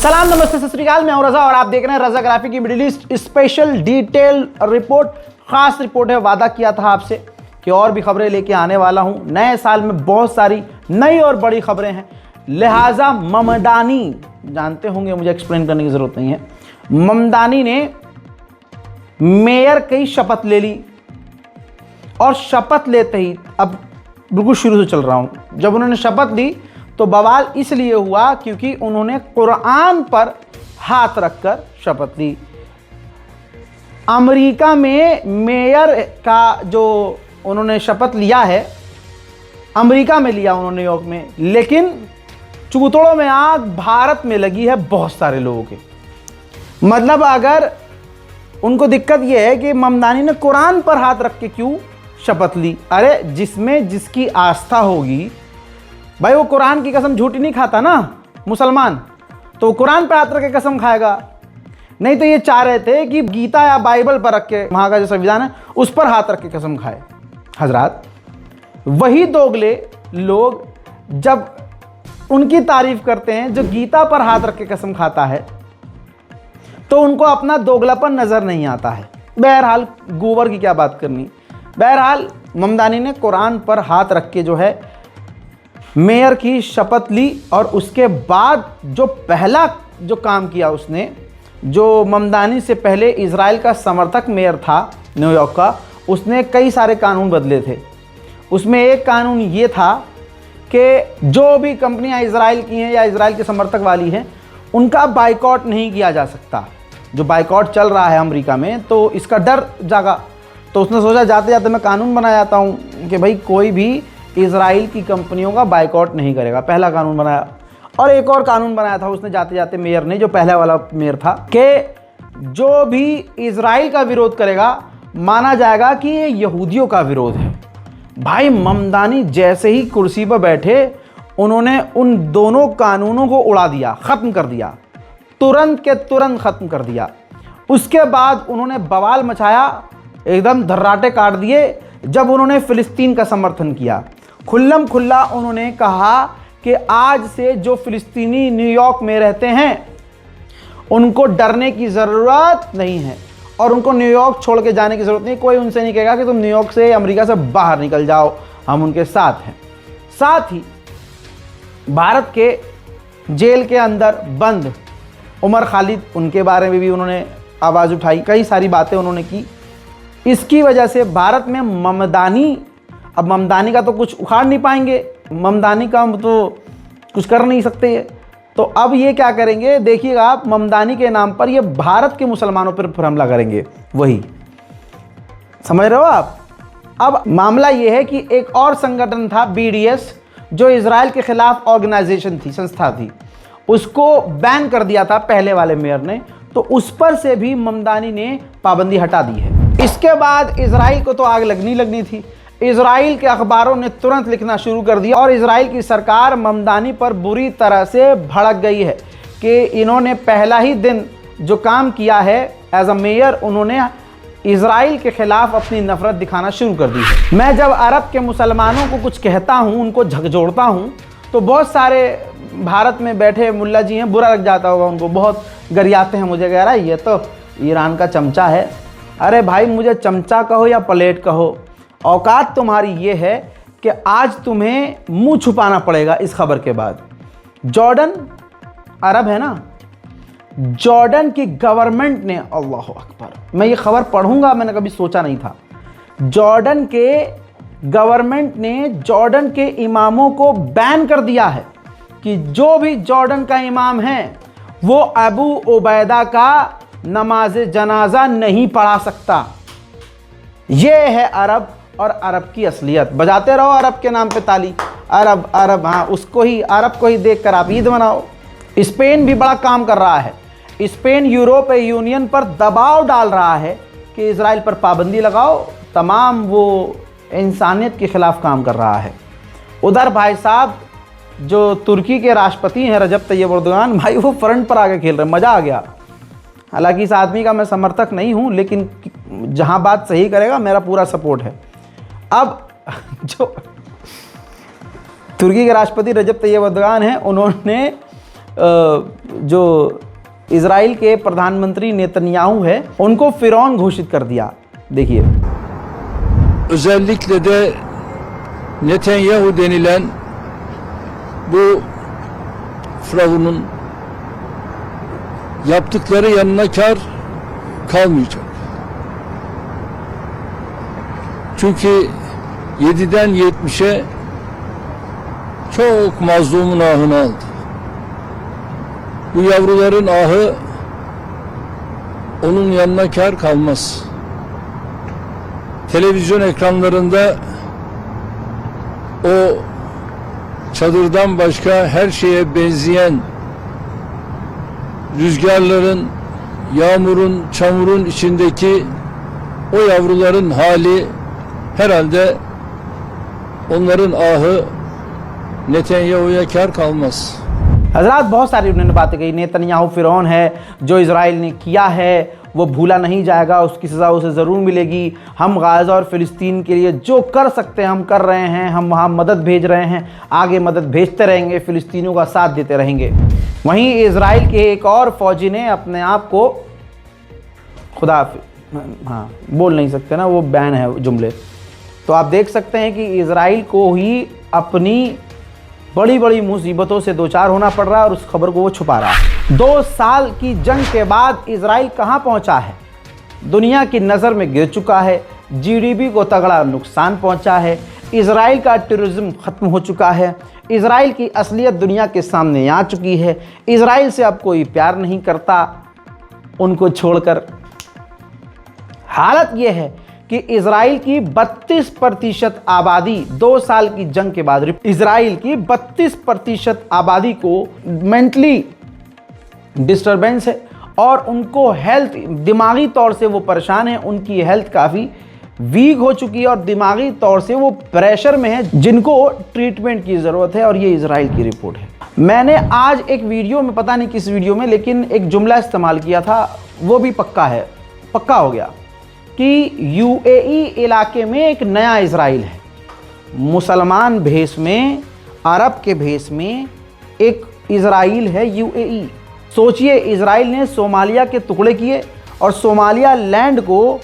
सलाम, नमस्ते, सत श्री अकाल। मैं हूं रजा और आप देख रहे हैं रजा ग्राफिक की middle east special detail report. खास रिपोर्ट है। वादा किया था आपसे कि और भी खबरें लेके आने वाला हूं। नए साल में बहुत सारी नई और बड़ी खबरें हैं, लिहाजा ममदानी, जानते होंगे, मुझे एक्सप्लेन करने की जरूरत नहीं है। ममदानी ने मेयर की शपथ ले ली और शपथ लेते ही, अब बिल्कुल शुरू से चल रहा हूं, जब उन्होंने शपथ ली तो बवाल इसलिए हुआ क्योंकि उन्होंने कुरान पर हाथ रखकर शपथ ली। अमेरिका में मेयर का जो उन्होंने शपथ लिया है, अमेरिका में लिया उन्होंने, न्यूयॉर्क में, लेकिन चूतड़ों में आग भारत में लगी है बहुत सारे लोगों के। मतलब अगर उनको दिक्कत यह है कि ममदानी ने कुरान पर हाथ रख के क्यों शपथ ली। अरे जिसमें जिसकी आस्था होगी भाई, वो कुरान की कसम झूठी नहीं खाता ना मुसलमान, तो कुरान पर हाथ रख के कसम खाएगा। नहीं तो ये चाह रहे थे कि गीता या बाइबल पर रख के, वहाँ का जो संविधान है उस पर हाथ रख के कसम खाए। हजरात, वही दोगले लोग जब उनकी तारीफ करते हैं जो गीता पर हाथ रख के कसम खाता है, तो उनको अपना दोगलापन नजर नहीं आता है। बहरहाल गोबर की क्या बात करनी। बहरहाल ममदानी ने कुरान पर हाथ रख के जो है मेयर की शपथ ली और उसके बाद जो पहला जो काम किया उसने, जो ममदानी से पहले इजराइल का समर्थक मेयर था न्यूयॉर्क का, उसने कई सारे कानून बदले थे। उसमें एक कानून ये था कि जो भी कंपनियां इजराइल की हैं या इजराइल के समर्थक वाली हैं, उनका बाइकआउट नहीं किया जा सकता। जो बाइकआउट चल रहा है अमेरिका में, तो इसका डर जागा, तो उसने सोचा जाते जाते मैं कानून बना जाता हूँ कि भाई कोई भी इजराइल की कंपनियों का बाइकआउट नहीं करेगा। पहला कानून बनाया। और एक और कानून बनाया था उसने जाते जाते मेयर ने, जो पहला वाला मेयर था, कि जो भी इजराइल का विरोध करेगा माना जाएगा कि ये यहूदियों का विरोध है। भाई ममदानी जैसे ही कुर्सी पर बैठे, उन्होंने उन दोनों कानूनों को उड़ा दिया, ख़त्म कर दिया, तुरंत के तुरंत ख़त्म कर दिया। उसके बाद उन्होंने बवाल मचाया, एकदम धर्राटे काट दिए जब उन्होंने फ़िलिस्तीन का समर्थन किया। खुल्लम खुल्ला उन्होंने कहा कि आज से जो फ़िलिस्तीनी न्यूयॉर्क में रहते हैं उनको डरने की ज़रूरत नहीं है और उनको न्यूयॉर्क छोड़ के जाने की ज़रूरत नहीं। कोई उनसे नहीं कहेगा कि तुम न्यूयॉर्क से, अमेरिका से बाहर निकल जाओ, हम उनके साथ हैं। साथ ही भारत के जेल के अंदर बंद उमर खालिद, उनके बारे में भी उन्होंने आवाज़ उठाई, कई सारी बातें उन्होंने की। इसकी वजह से भारत में ममदानी, अब ममदानी का तो कुछ उखाड़ नहीं पाएंगे, ममदानी का तो कुछ कर नहीं सकते, तो अब ये क्या करेंगे देखिएगा आप, ममदानी के नाम पर ये भारत के मुसलमानों पर फिर हमला करेंगे। वही समझ रहे हो आप। अब मामला ये है कि एक और संगठन था BDS, जो इजराइल के खिलाफ ऑर्गेनाइजेशन थी, संस्था थी, उसको बैन कर दिया था पहले वाले मेयर ने, तो उस पर से भी ममदानी ने पाबंदी हटा दी है। इसके बाद इजराइल को तो आग लगनी थी। इजराइल के अखबारों ने तुरंत लिखना शुरू कर दिया और इजराइल की सरकार ममदानी पर बुरी तरह से भड़क गई है कि इन्होंने पहला ही दिन जो काम किया है एज अ मेयर, उन्होंने इजराइल के खिलाफ अपनी नफरत दिखाना शुरू कर दी है। मैं जब अरब के मुसलमानों को कुछ कहता हूँ, उनको झकझोड़ता हूँ, तो बहुत सारे भारत में बैठे मुल्ला जी हैं, बुरा लग जाता होगा उनको, बहुत गरियाते हैं मुझे, कह रहा है ये तो ईरान का चमचा है। अरे भाई, मुझे चमचा कहो या प्लेट कहो, औकात तुम्हारी ये है कि आज तुम्हें मुंह छुपाना पड़ेगा इस खबर के बाद। जॉर्डन अरब है ना, जॉर्डन की गवर्नमेंट ने, अल्लाह अकबर, मैं ये खबर पढ़ूंगा, मैंने कभी सोचा नहीं था। जॉर्डन के गवर्नमेंट ने जॉर्डन के इमामों को बैन कर दिया है कि जो भी जॉर्डन का इमाम है वो अबू उबैदा का नमाज जनाजा नहीं पढ़ा सकता। ये है अरब और अरब की असलियत। बजाते रहो अरब के नाम पे ताली, अरब अरब, हाँ उसको ही, अरब को ही देखकर आप ईद मनाओ। स्पेन भी बड़ा काम कर रहा है। स्पेन यूरोपीय यूनियन पर दबाव डाल रहा है कि इजराइल पर पाबंदी लगाओ, तमाम वो इंसानियत के खिलाफ काम कर रहा है। उधर भाई साहब जो तुर्की के राष्ट्रपति हैं रजब तैयब एर्दोगान, भाई वो फ्रंट पर आके खेल रहे हैं, मज़ा आ गया। हालांकि इस आदमी का मैं समर्थक नहीं हूं, लेकिन जहां बात सही करेगा मेरा पूरा सपोर्ट है। अब जो तुर्की के राष्ट्रपति रजब तैयब एर्दोगान हैं, उन्होंने जो इजराइल के प्रधानमंत्री नेतन्याहू है उनको फिरौन घोषित कर दिया। देखिए, özellikle de Netanyahu denilen bu firavunun yaptıkları yanına kar kalmayacak. Çünkü 7'den 70'e çok mazlumun ahını aldı. Bu yavruların ahı onun yanına kar kalmaz. Televizyon ekranlarında o çadırdan başka her şeye benzeyen rüzgarların, yağmurun, çamurun içindeki o yavruların hali herhalde onların ahı Netanyahu'ya kar kalmaz. हजरात बहुत सारी उन्होंने बातें कही। Netanyahu फिरौन है, जो Israel ने किया है वो भूला नहीं जाएगा, उसकी सज़ा उसे ज़रूर मिलेगी। हम गाज़ा और फ़िलिस्तीन के लिए जो कर सकते हैं हम कर रहे हैं, हम वहाँ मदद भेज रहे हैं, आगे मदद भेजते रहेंगे, फ़िलिस्तीनियों का साथ देते रहेंगे। वहीं इजराइल के एक और फ़ौजी ने अपने आप को खुदा, हाँ बोल नहीं सकते ना, वो बैन है जुमले, तो आप देख सकते हैं कि इजराइल को ही अपनी बड़ी बड़ी मुसीबतों से दो चार होना पड़ रहा है और उस खबर को वो छुपा रहा है। 2 साल की जंग के बाद इजराइल कहाँ पहुँचा है? दुनिया की नज़र में गिर चुका है, जीडीपी को तगड़ा नुकसान पहुँचा है, इजराइल का टूरिज़्म ख़त्म हो चुका है, इजराइल की असलियत दुनिया के सामने आ चुकी है। इजराइल से अब कोई प्यार नहीं करता उनको छोड़कर। हालत ये है कि इजराइल की 32% आबादी 2 साल की जंग के बाद, इजराइल की 32% आबादी को मेंटली डिस्टरबेंस है और उनको हेल्थ, दिमागी तौर से वो परेशान है, उनकी हेल्थ काफ़ी वीक हो चुकी है और दिमागी तौर से वो प्रेशर में है जिनको ट्रीटमेंट की ज़रूरत है। और ये इजराइल की रिपोर्ट है। मैंने आज एक वीडियो में, पता नहीं किस वीडियो में, लेकिन एक जुमला इस्तेमाल किया था, वो भी पक्का है, पक्का हो गया कि यूएई इलाके में एक नया इजराइल है। मुसलमान भेष में, अरब के भेष में एक इजराइल है यूएई। सोचिए, इजराइल ने सोमालिया के टुकड़े किए और सोमालिया लैंड को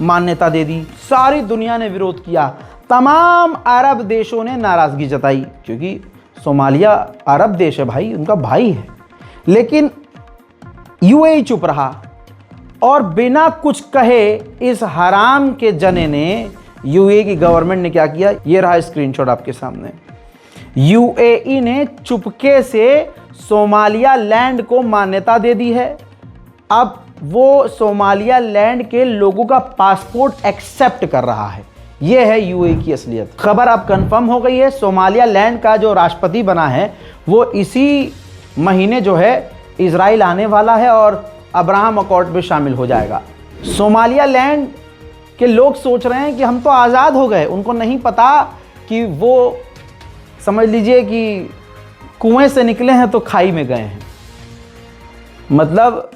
मान्यता दे दी। सारी दुनिया ने विरोध किया, तमाम अरब देशों ने नाराज़गी जताई, क्योंकि सोमालिया अरब देश है भाई, उनका भाई है। लेकिन यूएई चुप रहा और बिना कुछ कहे इस हराम के जने ने, यूएई की गवर्नमेंट ने क्या किया, ये रहा स्क्रीनशॉट आपके सामने। यूएई ने चुपके से सोमालिया लैंड को मान्यता दे दी है। अब वो सोमालिया लैंड के लोगों का पासपोर्ट एक्सेप्ट कर रहा है। ये है यूएई की असलियत। खबर अब कंफर्म हो गई है, सोमालिया लैंड का जो राष्ट्रपति बना है वो इसी महीने जो है इजराइल आने वाला है और अब्राहम अकॉर्ड में शामिल हो जाएगा। सोमालिया लैंड के लोग सोच रहे हैं कि हम तो आज़ाद हो गए, उनको नहीं पता कि वो, समझ लीजिए कि कुएं से निकले हैं तो खाई में गए हैं। मतलब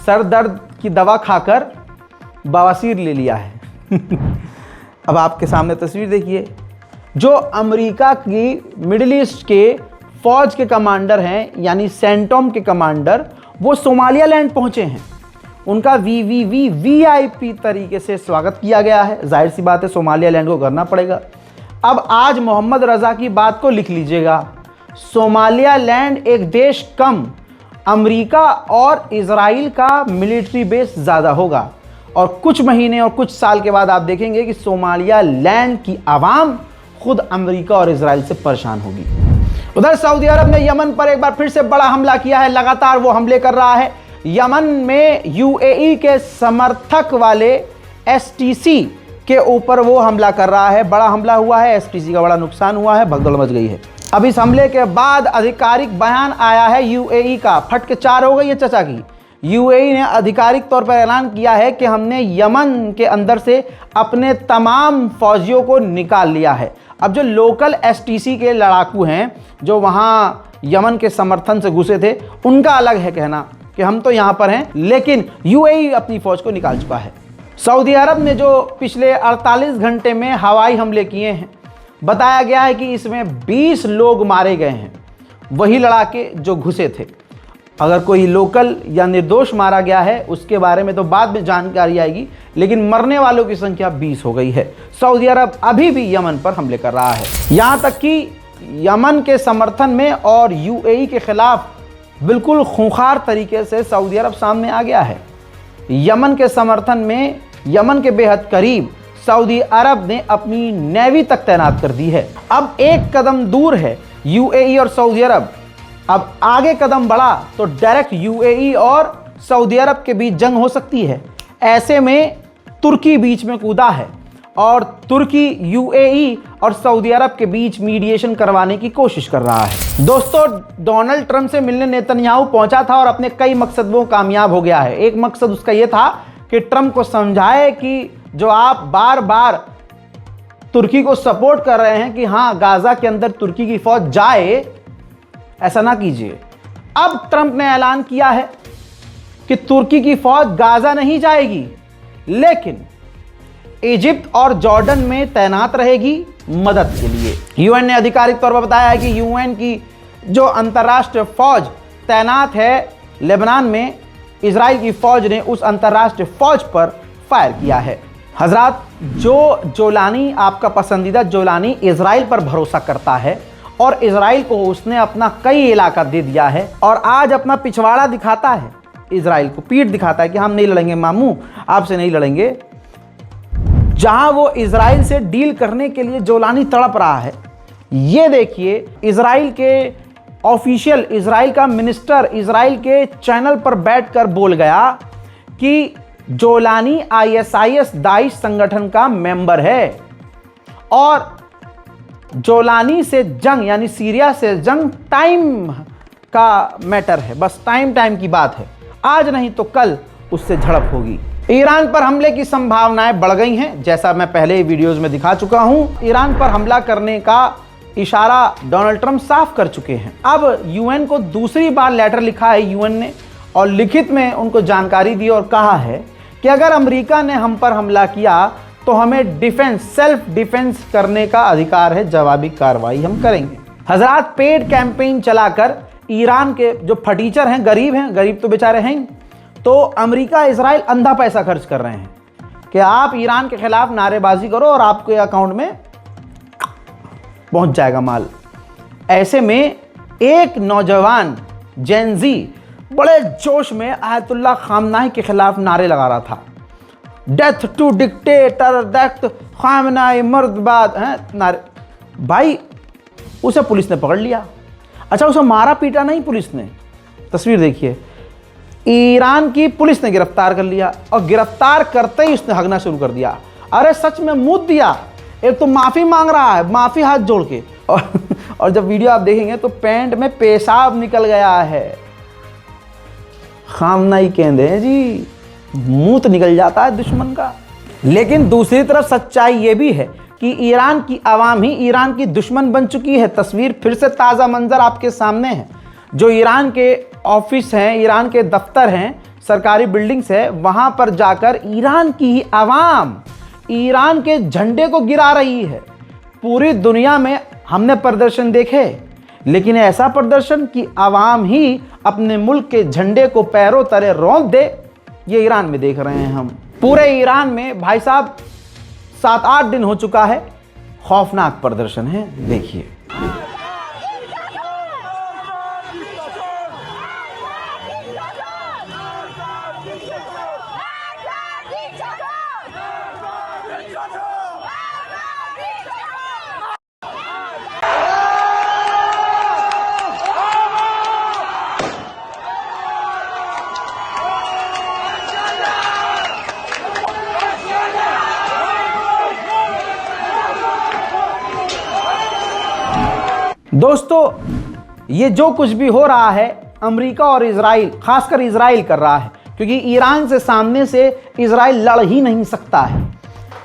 सर दर्द की दवा खाकर बवासीर ले लिया है। अब आपके सामने तस्वीर देखिए, जो अमेरिका की मिडिल ईस्ट के फौज के कमांडर हैं, यानी सेंटोम के कमांडर, वो सोमालिया लैंड पहुंचे हैं। उनका वीआईपी तरीके से स्वागत किया गया है। जाहिर सी बात है, सोमालिया लैंड को करना पड़ेगा। अब आज मोहम्मद रज़ा की बात को लिख लीजिएगा, सोमालिया लैंड एक देश कम, अमेरिका और इजराइल का मिलिट्री बेस ज़्यादा होगा और कुछ महीने और कुछ साल के बाद आप देखेंगे कि सोमालिया लैंड की आवाम खुद अमेरिका और इजराइल से परेशान होगी। उधर सऊदी अरब ने यमन पर एक बार फिर से बड़ा हमला किया है। लगातार वो हमले कर रहा है। यमन में यूएई के समर्थक वाले एसटीसी के ऊपर वो हमला कर रहा है। बड़ा हमला हुआ है, एसटीसी का बड़ा नुकसान हुआ है, भगदड़ मच गई है। अब इस हमले के बाद आधिकारिक बयान आया है यूएई का। फट के 4 हो गई है चचा की। यूएई ने आधिकारिक तौर पर ऐलान किया है कि हमने यमन के अंदर से अपने तमाम फौजियों को निकाल लिया है। अब जो लोकल एसटीसी के लड़ाकू हैं, जो वहाँ यमन के समर्थन से घुसे थे, उनका अलग है कहना कि हम तो यहाँ पर हैं, लेकिन यूएई अपनी फ़ौज को निकाल चुका है। सऊदी अरब ने जो पिछले 48 घंटे में हवाई हमले किए हैं, बताया गया है कि इसमें 20 लोग मारे गए हैं, वही लड़ाके जो घुसे थे। अगर कोई लोकल या निर्दोष मारा गया है उसके बारे में तो बाद में जानकारी आएगी, लेकिन मरने वालों की संख्या 20 हो गई है। सऊदी अरब अभी भी यमन पर हमले कर रहा है, यहाँ तक कि यमन के समर्थन में और यूएई के खिलाफ बिल्कुल खूंखार तरीके से सऊदी अरब सामने आ गया है। यमन के समर्थन में, यमन के बेहद करीब सऊदी अरब ने अपनी नेवी तक तैनात कर दी है। अब एक कदम दूर है यूएई और सऊदी अरब, अब आगे कदम बढ़ा तो डायरेक्ट यूएई और सऊदी अरब के बीच जंग हो सकती है। ऐसे में तुर्की बीच में कूदा है और तुर्की यूएई और सऊदी अरब के बीच मीडिएशन करवाने की कोशिश कर रहा है। दोस्तों, डोनाल्ड ट्रंप से मिलने नेतन्याहू पहुंचा था और अपने कई मकसद वो कामयाब हो गया है। एक मकसद उसका ये था कि ट्रंप को समझाए कि जो आप बार बार तुर्की को सपोर्ट कर रहे हैं कि हाँ गाजा के अंदर तुर्की की फौज जाए, ऐसा ना कीजिए। अब ट्रंप ने ऐलान किया है कि तुर्की की फौज गाजा नहीं जाएगी, लेकिन इजिप्ट और जॉर्डन में तैनात रहेगी मदद के लिए। यूएन ने आधिकारिक तौर पर बताया है कि यूएन की जो अंतर्राष्ट्रीय फौज तैनात है लेबनान में, इजराइल की फौज ने उस अंतर्राष्ट्रीय फौज पर फायर किया है। हजरात, जो जोलानी, आपका पसंदीदा जोलानी इजराइल पर भरोसा करता है और इजराइल को उसने अपना कई इलाका दे दिया है और आज अपना पिछवाड़ा दिखाता है, इजराइल को पीठ दिखाता है कि हम नहीं लड़ेंगे मामू, आपसे नहीं लड़ेंगे। जहां वो इजराइल से डील करने के लिए जोलानी तड़प रहा है, ये देखिए इजराइल के ऑफिशियल, इजराइल का मिनिस्टर इजराइल के चैनल पर बैठकर बोल गया कि जोलानी आईएसआईएस दाइश संगठन का मेंबर है और जोलानी से जंग यानी सीरिया से जंग टाइम का मैटर है, बस टाइम की बात है। आज नहीं तो कल उससे झड़प होगी। ईरान पर हमले की संभावनाएं बढ़ गई हैं, जैसा मैं पहले वीडियोस में दिखा चुका हूं। ईरान पर हमला करने का इशारा डोनाल्ड ट्रंप साफ कर चुके हैं। अब यूएन को दूसरी बार लेटर लिखा है यूएन ने और लिखित में उनको जानकारी दी और कहा है कि अगर अमेरिका ने हम पर हमला किया तो हमें डिफेंस, सेल्फ डिफेंस करने का अधिकार है, जवाबी कार्रवाई हम करेंगे। हजरात, पेड कैंपेन चलाकर ईरान के जो फटीचर हैं, गरीब तो बेचारे हैं, तो अमेरिका इजराइल अंधा पैसा खर्च कर रहे हैं कि आप ईरान के खिलाफ नारेबाजी करो और आपके अकाउंट में पहुंच जाएगा माल। ऐसे में एक नौजवान जेनजी बड़े जोश में आयतुल्लाह खामनाई के खिलाफ नारे लगा रहा था, death to dictator, death Khamenei मुर्दाबाद हैं नारे। भाई, उसे पुलिस ने पकड़ लिया। अच्छा, उसे मारा पीटा नहीं पुलिस ने, तस्वीर देखिए, ईरान की पुलिस ने गिरफ्तार कर लिया और गिरफ्तार करते ही उसने हगना शुरू कर दिया। अरे सच में मुंह दिया, एक तो माफ़ी मांग रहा है, माफ़ी हाथ जोड़ के, और जब वीडियो आप देखेंगे तो पैंट में पेशाब निकल गया है। खामनाई कहते हैं जी, मुंह तो निकल जाता है दुश्मन का। लेकिन दूसरी तरफ सच्चाई ये भी है कि ईरान की आवाम ही ईरान की दुश्मन बन चुकी है। तस्वीर फिर से ताज़ा मंजर आपके सामने है। जो ईरान के ऑफिस हैं, ईरान के दफ्तर हैं, सरकारी बिल्डिंग्स है, वहाँ पर जाकर ईरान की ही आवाम ईरान के झंडे को गिरा रही है। पूरी दुनिया में हमने प्रदर्शन देखे, लेकिन ऐसा प्रदर्शन कि आवाम ही अपने मुल्क के झंडे को पैरों तले रौंद दे, ये ईरान में देख रहे हैं हम। पूरे ईरान में भाई साहब 7-8 दिन हो चुका है, खौफनाक प्रदर्शन है, देखिए। दोस्तों, ये जो कुछ भी हो रहा है अमेरिका और इजराइल, खासकर इजराइल कर रहा है, क्योंकि ईरान से सामने से इजराइल लड़ ही नहीं सकता है।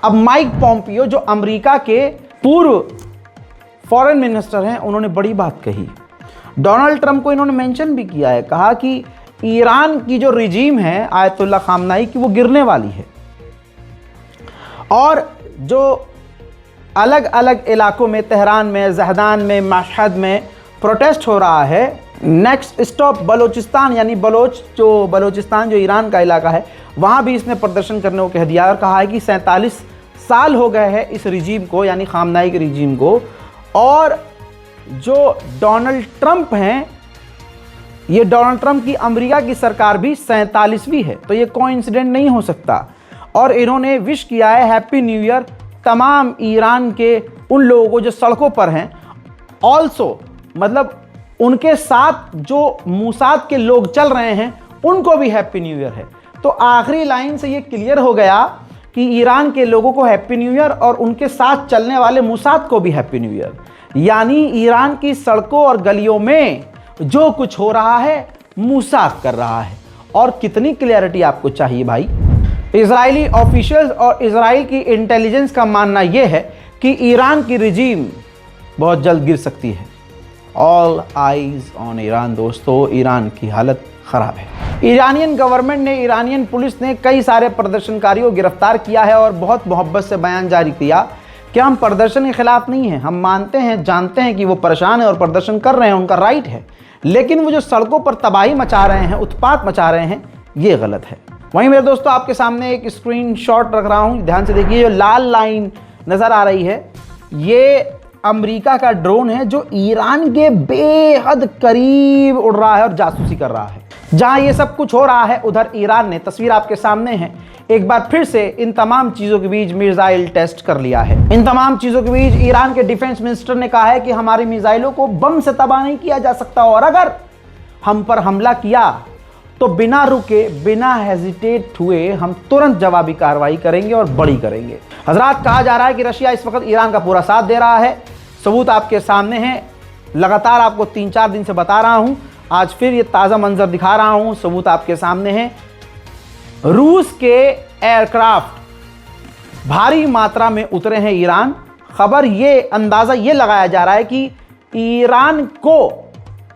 अब माइक पॉम्पियो जो अमेरिका के पूर्व फॉरेन मिनिस्टर हैं, उन्होंने बड़ी बात कही। डोनाल्ड ट्रंप को इन्होंने मेंशन भी किया है, कहा कि ईरान की जो रिजीम है आयतुल्लाह खामनाई की, वो गिरने वाली है और जो अलग अलग इलाकों में, तेहरान में, जहदान में, मशहद में प्रोटेस्ट हो रहा है, नेक्स्ट स्टॉप बलोचिस्तान, यानी बलोचिस्तान जो ईरान का इलाका है, वहाँ भी इसने प्रदर्शन करने को कह दिया और कहा है कि 47 साल हो गए हैं इस रिजीम को, यानी खामनाई के रिजीम को, और जो डोनाल्ड ट्रंप हैं, ये डोनाल्ड ट्रंप की अमेरिका की सरकार भी 47वीं है, तो ये कोइंसिडेंट नहीं हो सकता। और इन्होंने विश किया है हैप्पी न्यू ईयर तमाम ईरान के उन लोगों को जो सड़कों पर हैं, ऑल्सो मतलब उनके साथ जो मूसाद के लोग चल रहे हैं उनको भी हैप्पी न्यू ईयर है। तो आखिरी लाइन से ये क्लियर हो गया कि ईरान के लोगों को हैप्पी न्यू ईयर और उनके साथ चलने वाले मूसाद को भी हैप्पी न्यू ईयर। यानी ईरान की सड़कों और गलियों में जो कुछ हो रहा है मूसाद कर रहा है। और कितनी क्लियरिटी आपको चाहिए भाई। इजरायली ऑफिशियल्स और इजराइल की इंटेलिजेंस का मानना यह है कि ईरान की रिजीम बहुत जल्द गिर सकती है। ऑल आइज ऑन ईरान दोस्तों, ईरान की हालत ख़राब है। ईरानियन गवर्नमेंट ने, ईरानियन पुलिस ने कई सारे प्रदर्शनकारियों को गिरफ्तार किया है और बहुत मोहब्बत से बयान जारी किया कि हम प्रदर्शन के खिलाफ नहीं हैं, हम मानते हैं, जानते हैं कि वो परेशान है और प्रदर्शन कर रहे हैं, उनका राइट है, लेकिन वो जो सड़कों पर तबाही मचा रहे हैं, उत्पात मचा रहे हैं, ये गलत है। वहीं मेरे दोस्तों आपके सामने एक स्क्रीनशॉट रख रहा हूँ, ध्यान से देखिए। जो लाल लाइन नज़र आ रही है ये अमेरिका का ड्रोन है जो ईरान के बेहद करीब उड़ रहा है और जासूसी कर रहा है। जहां ये सब कुछ हो रहा है उधर ईरान ने, तस्वीर आपके सामने है, एक बार फिर से इन तमाम चीज़ों के बीच मिसाइल टेस्ट कर लिया है। इन तमाम चीज़ों के बीच ईरान के डिफेंस मिनिस्टर ने कहा है कि हमारी मिसाइलों को बम से तबाह नहीं किया जा सकता और अगर हम पर हमला किया तो बिना रुके, बिना हेजिटेट हुए हम तुरंत जवाबी कार्रवाई करेंगे और बड़ी करेंगे। हजरात, कहा जा रहा है कि रशिया इस वक्त ईरान का पूरा साथ दे रहा है। सबूत आपके सामने हैं, लगातार आपको 3-4 दिन से बता रहा हूं, आज फिर ये ताज़ा मंजर दिखा रहा हूं, सबूत आपके सामने हैं। रूस के एयरक्राफ्ट भारी मात्रा में उतरे हैं ईरान। खबर ये, अंदाज़ा ये लगाया जा रहा है कि ईरान को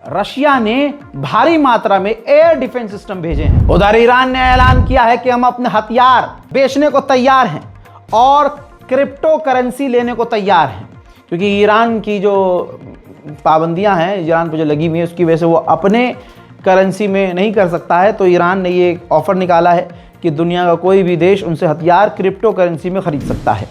रशिया ने भारी मात्रा में एयर डिफेंस सिस्टम भेजे हैं। उधर ईरान ने ऐलान किया है कि हम अपने हथियार बेचने को तैयार हैं और क्रिप्टो करेंसी लेने को तैयार हैं, क्योंकि ईरान की जो पाबंदियां हैं ईरान पर जो लगी हुई है उसकी वजह से वो अपने करेंसी में नहीं कर सकता है। तो ईरान ने ये ऑफ़र निकाला है कि दुनिया का कोई भी देश उनसे हथियार क्रिप्टो करेंसी में ख़रीद सकता है।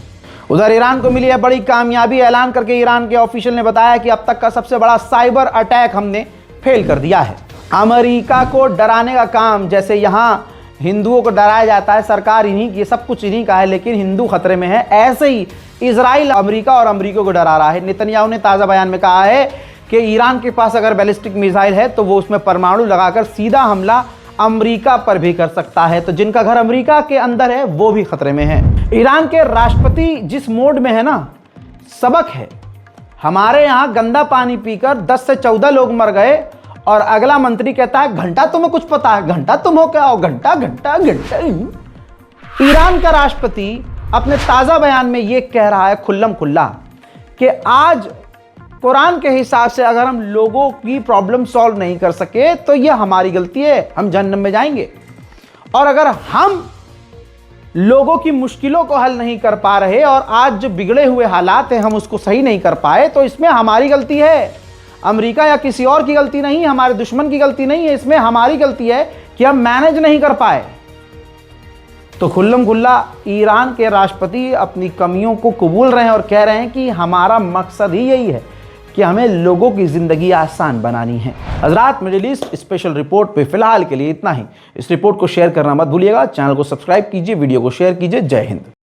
उधर ईरान को मिली है बड़ी कामयाबी, ऐलान करके ईरान के ऑफिशियल ने बताया कि अब तक का सबसे बड़ा साइबर अटैक हमने फेल कर दिया है। अमेरिका को डराने का काम, जैसे यहाँ हिंदुओं को डराया जाता है, सरकार इन्हीं की, सब कुछ इन्हीं का है, लेकिन हिंदू खतरे में है, ऐसे ही इजराइल अमेरिका और अमेरिका को डरा रहा है। नेतन्याहू ने ताज़ा बयान में कहा है कि ईरान के पास अगर बैलिस्टिक मिसाइल है तो वो उसमें परमाणु लगाकर सीधा हमला अमेरिका पर भी कर सकता है। तो जिनका घर अमेरिका के अंदर है वो भी खतरे में है। ईरान के राष्ट्रपति जिस मोड में है ना, सबक है। हमारे यहाँ गंदा पानी पीकर 10 से 14 लोग मर गए और अगला मंत्री कहता है घंटा तुम्हें कुछ पता है, घंटा तुम हो क्या हो, घंटा घंटा घंटा। ईरान का राष्ट्रपति अपने ताज़ा बयान में ये कह रहा है खुल्लम खुल्ला कि आज कुरान के हिसाब से अगर हम लोगों की प्रॉब्लम सॉल्व नहीं कर सके तो यह हमारी गलती है, हम जहन्नम में जाएंगे। और अगर हम लोगों की मुश्किलों को हल नहीं कर पा रहे और आज जो बिगड़े हुए हालात हैं हम उसको सही नहीं कर पाए तो इसमें हमारी गलती है। अमेरिका या किसी और की गलती नहीं, हमारे दुश्मन की गलती नहीं है, इसमें हमारी गलती है कि हम मैनेज नहीं कर पाए। तो खुल्लम खुल्ला ईरान के राष्ट्रपति अपनी कमियों को कबूल रहे हैं और कह रहे हैं कि हमारा मकसद ही यही है कि हमें लोगों की ज़िंदगी आसान बनानी है। हज़रात, मिडिल ईस्ट स्पेशल रिपोर्ट पे फ़िलहाल के लिए इतना ही। इस रिपोर्ट को शेयर करना मत भूलिएगा, चैनल को सब्सक्राइब कीजिए, वीडियो को शेयर कीजिए। जय हिंद।